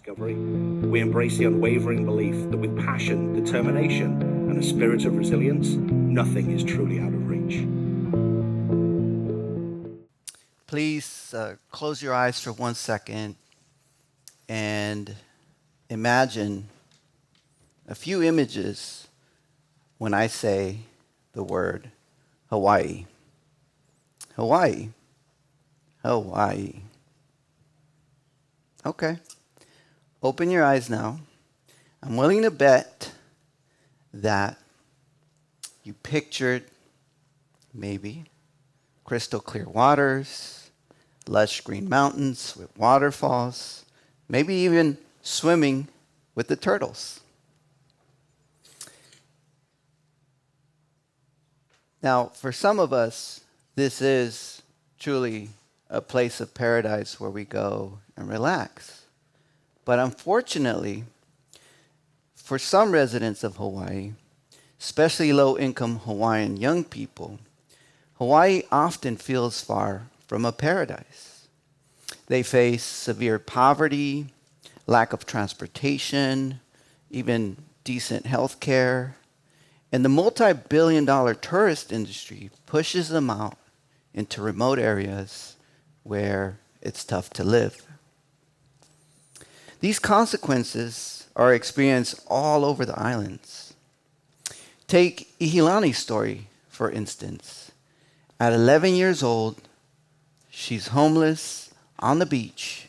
discovery. We embrace the unwavering belief that with passion, determination, and a spirit of resilience, nothing is truly out of reach. Please close your eyes for 1 second and imagine a few images when I say the word Hawaii. Hawaii. Hawaii. Okay. Open your eyes now. I'm willing to bet that you pictured maybe crystal clear waters, lush green mountains with waterfalls, maybe even swimming with the turtles. Now, for some of us, this is truly a place of paradise where we go and relax. But unfortunately, for some residents of Hawaii, especially low-income Hawaiian young people, Hawaii often feels far from a paradise. They face severe poverty, lack of transportation, even decent health care, and the multi-billion-dollar tourist industry pushes them out into remote areas where it's tough to live. These consequences are experienced all over the islands. Take Ihilani's story, for instance. At 11 years old, she's homeless on the beach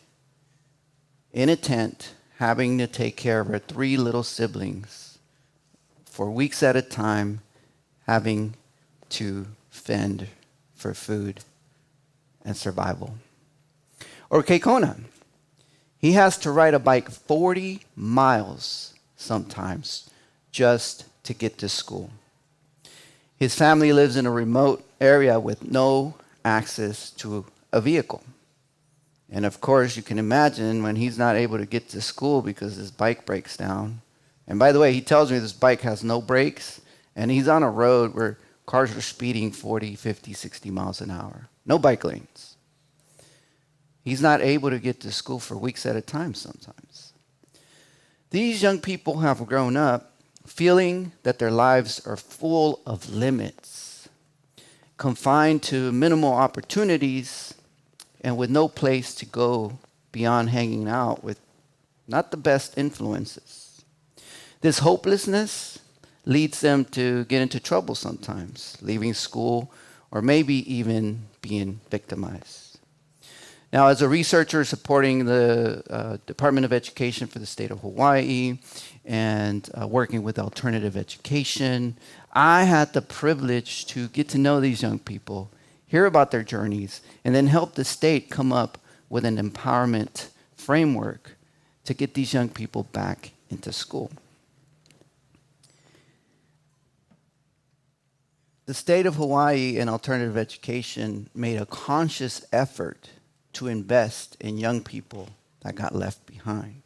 in a tent, having to take care of her 3 little siblings for weeks at a time, having to fend for food and survival. Or Keikona. He has to ride a bike 40 miles sometimes just to get to school. His family lives in a remote area with no access to a vehicle. And of course, you can imagine when he's not able to get to school because his bike breaks down. And by the way, he tells me this bike has no brakes, and he's on a road where cars are speeding 40, 50, 60 miles an hour. No bike lanes. He's not able to get to school for weeks at a time sometimes. These young people have grown up feeling that their lives are full of limits, confined to minimal opportunities, and with no place to go beyond hanging out with not the best influences. This hopelessness leads them to get into trouble sometimes, leaving school or maybe even being victimized. Now, as a researcher supporting the Department of Education for the state of Hawaii and working with alternative education, I had the privilege to get to know these young people, hear about their journeys, and then help the state come up with an empowerment framework to get these young people back into school. The state of Hawaii and alternative education made a conscious effort to invest in young people that got left behind.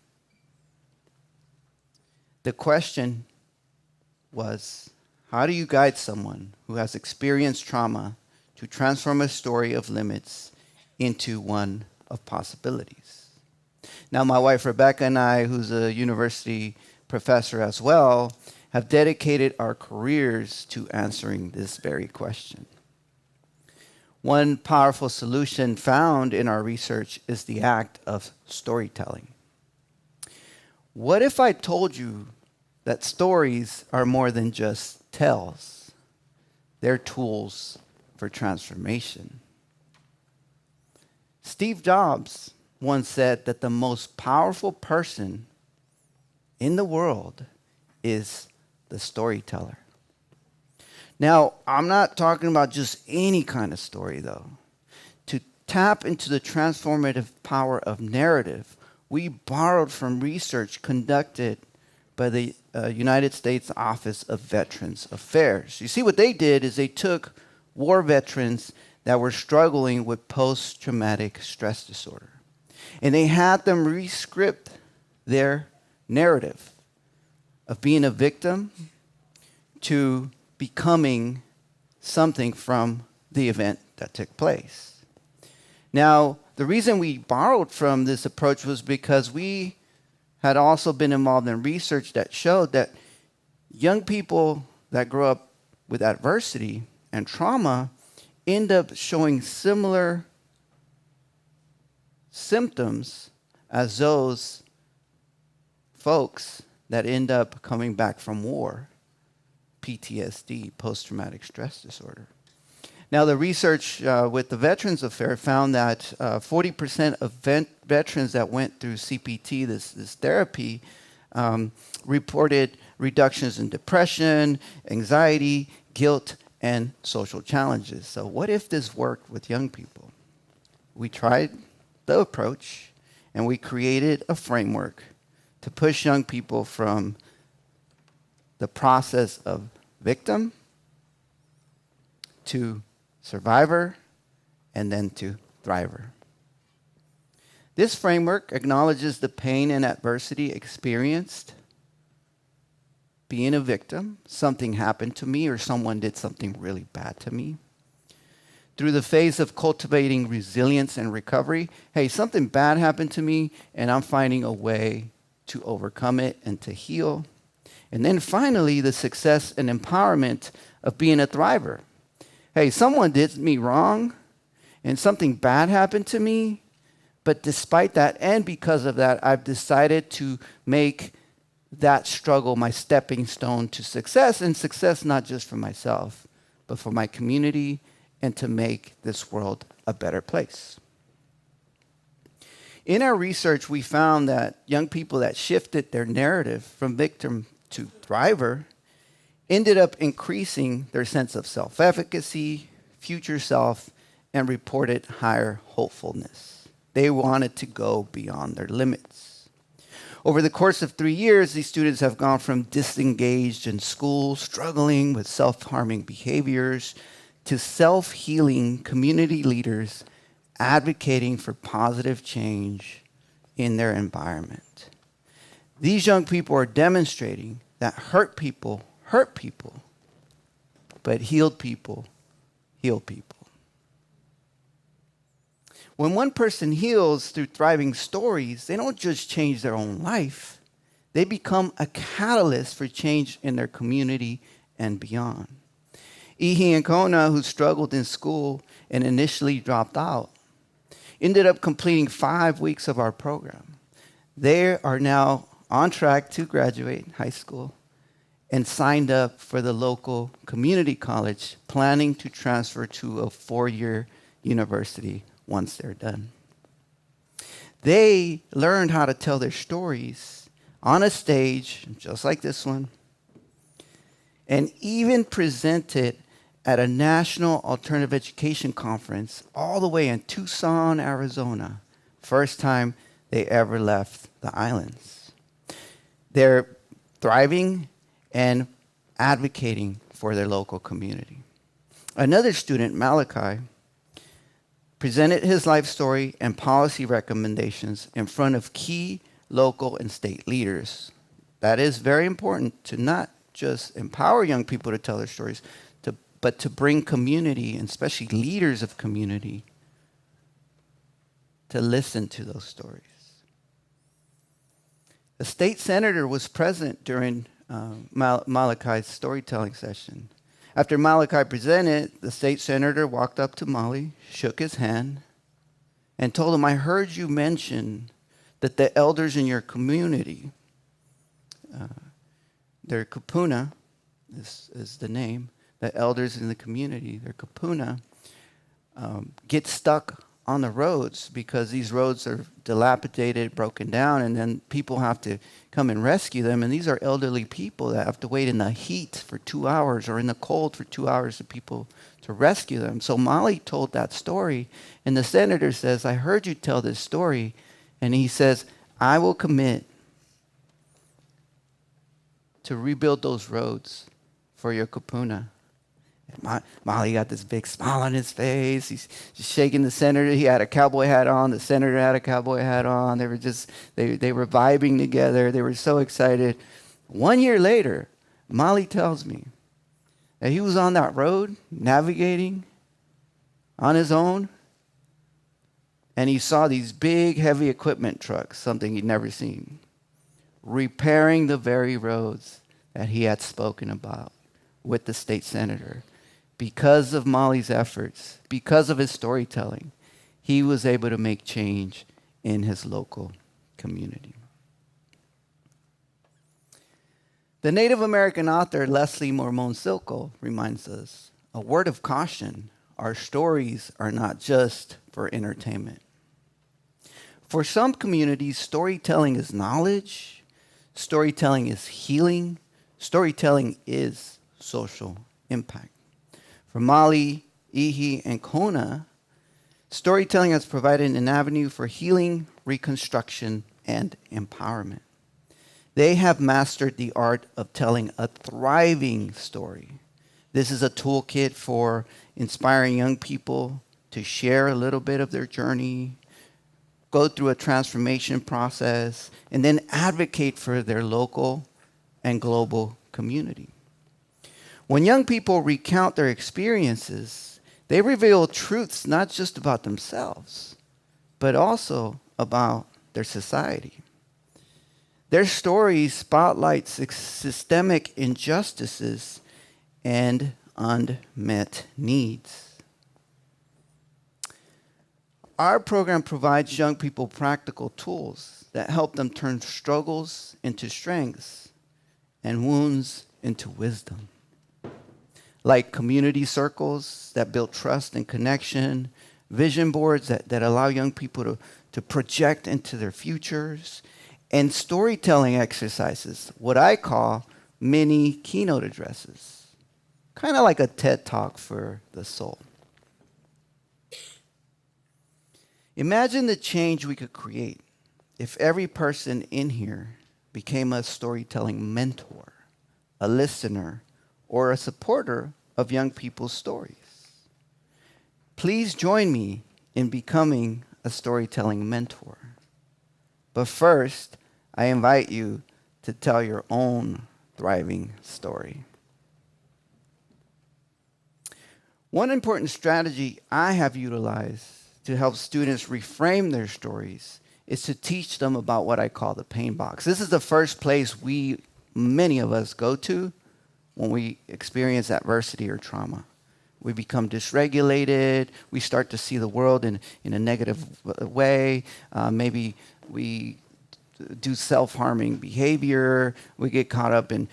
The question was, how do you guide someone who has experienced trauma to transform a story of limits into one of possibilities? Now, my wife Rebecca and I, who's a university professor as well, have dedicated our careers to answering this very question. One powerful solution found in our research is the act of storytelling. What if I told you that stories are more than just tales? They're tools for transformation. Steve Jobs once said that the most powerful person in the world is the storyteller. Now, I'm not talking about just any kind of story, though. To tap into the transformative power of narrative, we borrowed from research conducted by the United States Office of Veterans Affairs. You see, what they did is they took war veterans that were struggling with post-traumatic stress disorder, and they had them re-script their narrative of being a victim to becoming something from the event that took place. Now, the reason we borrowed from this approach was because we had also been involved in research that showed that young people that grow up with adversity and trauma end up showing similar symptoms as those folks that end up coming back from war, PTSD, post-traumatic stress disorder. Now, the research with the Veterans Affairs found that 40% of veterans that went through CPT, this therapy, reported reductions in depression, anxiety, guilt, and social challenges. So what if this worked with young people? We tried the approach, and we created a framework to push young people from the process of victim to survivor and then to thriver. This framework acknowledges the pain and adversity experienced being a victim. Something happened to me or someone did something really bad to me. Through the phase of cultivating resilience and recovery, hey, something bad happened to me and I'm finding a way to overcome it and to heal. And then finally, the success and empowerment of being a thriver. Hey, someone did me wrong and something bad happened to me, but despite that and because of that, I've decided to make that struggle my stepping stone to success, and success not just for myself, but for my community and to make this world a better place. In our research, we found that young people that shifted their narrative from victim to thriver ended up increasing their sense of self-efficacy, future self, and reported higher hopefulness. They wanted to go beyond their limits. Over the course of 3 years, these students have gone from disengaged in school, struggling with self-harming behaviors, to self-healing community leaders advocating for positive change in their environment. These young people are demonstrating that hurt people, but healed people heal people. When one person heals through thriving stories, they don't just change their own life. They become a catalyst for change in their community and beyond. Ihi and Kona, who struggled in school and initially dropped out, ended up completing 5 weeks of our program. They are now on track to graduate high school and signed up for the local community college, planning to transfer to a 4-year university once they're done. They learned how to tell their stories on a stage, just like this one, and even presented at a national alternative education conference all the way in Tucson, Arizona. First time they ever left the islands. They're thriving and advocating for their local community. Another student, Malachi, presented his life story and policy recommendations in front of key local and state leaders. That is very important, to not just empower young people to tell their stories, but to bring community, and especially leaders of community, to listen to those stories. A state senator was present during Malachi's storytelling session. After Malachi presented, the state senator walked up to Molly, shook his hand, and told him, "I heard you mention that the elders in your community," their kupuna is the name, the elders in the community, their kupuna, get stuck on the roads because these roads are dilapidated, broken down, and then people have to come and rescue them. And these are elderly people that have to wait in the heat for 2 hours or in the cold for 2 hours for people to rescue them. So Molly told that story, and the senator says, "I heard you tell this story." And he says, "I will commit to rebuild those roads for your kupuna." Molly got this big smile on his face. He's just shaking the senator. He had a cowboy hat on. The senator had a cowboy hat on. They were they were vibing together. They were so excited. 1 year later, Molly tells me that he was on that road navigating on his own, and he saw these big, heavy equipment trucks, something he'd never seen, repairing the very roads that he had spoken about with the state senator. Because of Molly's efforts, because of his storytelling, he was able to make change in his local community. The Native American author Leslie Mormon-Silko reminds us, a word of caution, our stories are not just for entertainment. For some communities, storytelling is knowledge, storytelling is healing, storytelling is social impact. For Molly, Ihi, and Kona, storytelling has provided an avenue for healing, reconstruction, and empowerment. They have mastered the art of telling a thriving story. This is a toolkit for inspiring young people to share a little bit of their journey, go through a transformation process, and then advocate for their local and global community. When young people recount their experiences, they reveal truths not just about themselves, but also about their society. Their stories spotlight systemic injustices and unmet needs. Our program provides young people practical tools that help them turn struggles into strengths and wounds into wisdom. Like community circles that build trust and connection, vision boards that allow young people to project into their futures, and storytelling exercises, what I call mini keynote addresses, kind of like a TED Talk for the soul. Imagine the change we could create if every person in here became a storytelling mentor, a listener, or a supporter of young people's stories. Please join me in becoming a storytelling mentor. But first, I invite you to tell your own thriving story. One important strategy I have utilized to help students reframe their stories is to teach them about what I call the pain box. This is the first place many of us go to when we experience adversity or trauma. We become dysregulated. We start to see the world in a negative way. Maybe we do self-harming behavior. We get caught up in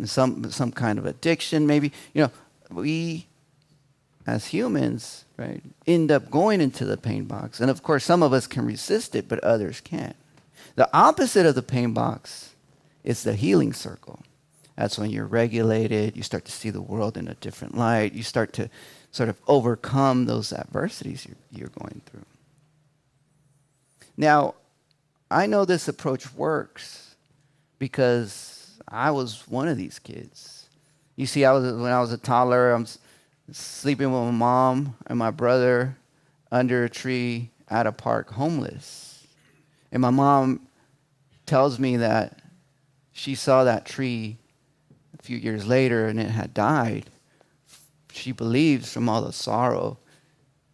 some kind of addiction. Maybe, we as humans, right, end up going into the pain box. And of course, some of us can resist it, but others can't. The opposite of the pain box is the healing circle. That's when you're regulated, you start to see the world in a different light, you start to sort of overcome those adversities you're going through. Now, I know this approach works because I was one of these kids. You see, when I was a toddler, I'm sleeping with my mom and my brother under a tree at a park, homeless. And my mom tells me that she saw that tree a few years later and it had died. She believes from all the sorrow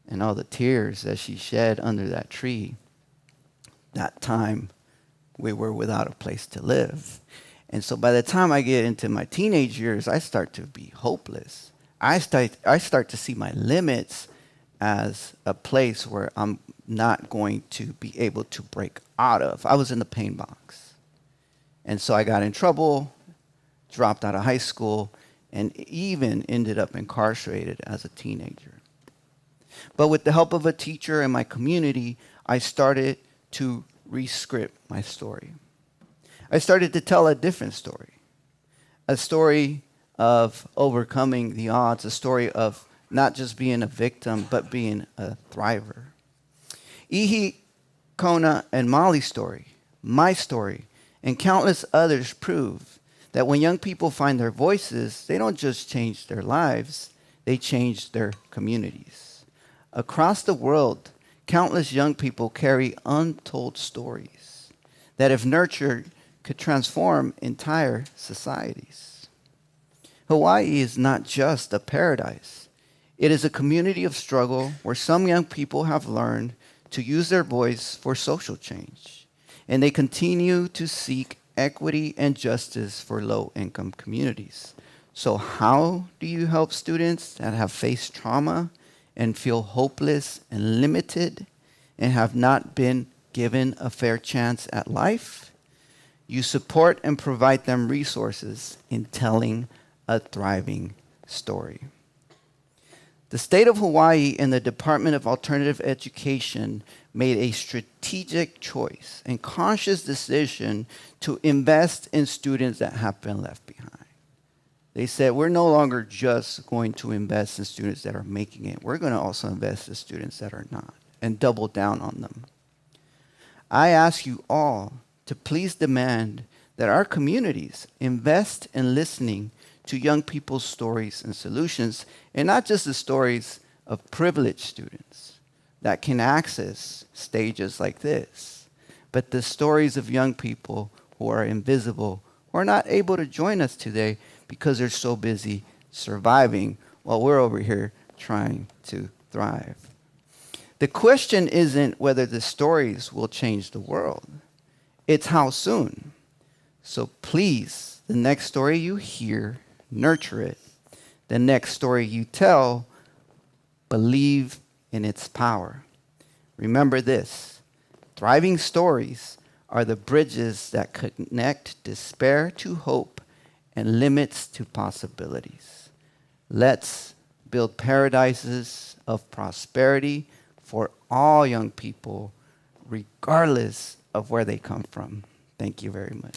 and all the tears that she shed under that tree, that time we were without a place to live. And so by the time I get into my teenage years, I start to be hopeless. I start to see my limits as a place where I'm not going to be able to break out of. I was in the pain box. And so I got in trouble, dropped out of high school, and even ended up incarcerated as a teenager. But with the help of a teacher and my community, I started to re-script my story. I started to tell a different story, a story of overcoming the odds, a story of not just being a victim, but being a thriver. Ihi, Kona, and Molly's story, my story, and countless others prove that when young people find their voices, they don't just change their lives, they change their communities. Across the world, countless young people carry untold stories that, if nurtured, could transform entire societies. Hawaii is not just a paradise. It is a community of struggle where some young people have learned to use their voice for social change. and they continue to seek equity and justice for low-income communities. So how do you help students that have faced trauma and feel hopeless and limited and have not been given a fair chance at life? You support and provide them resources in telling a thriving story. The state of Hawaii and the Department of Alternative Education made a strategic choice and conscious decision to invest in students that have been left behind. They said, we're no longer just going to invest in students that are making it. We're going to also invest in students that are not and double down on them. I ask you all to please demand that our communities invest in listening to young people's stories and solutions, and not just the stories of privileged students that can access stages like this, but the stories of young people who are invisible, who are not able to join us today because they're so busy surviving while we're over here trying to thrive. The question isn't whether the stories will change the world. It's how soon. So please, the next story you hear, nurture it. The next story you tell, believe in its power. Remember this: thriving stories are the bridges that connect despair to hope and limits to possibilities. Let's build paradises of prosperity for all young people, regardless of where they come from. Thank you very much.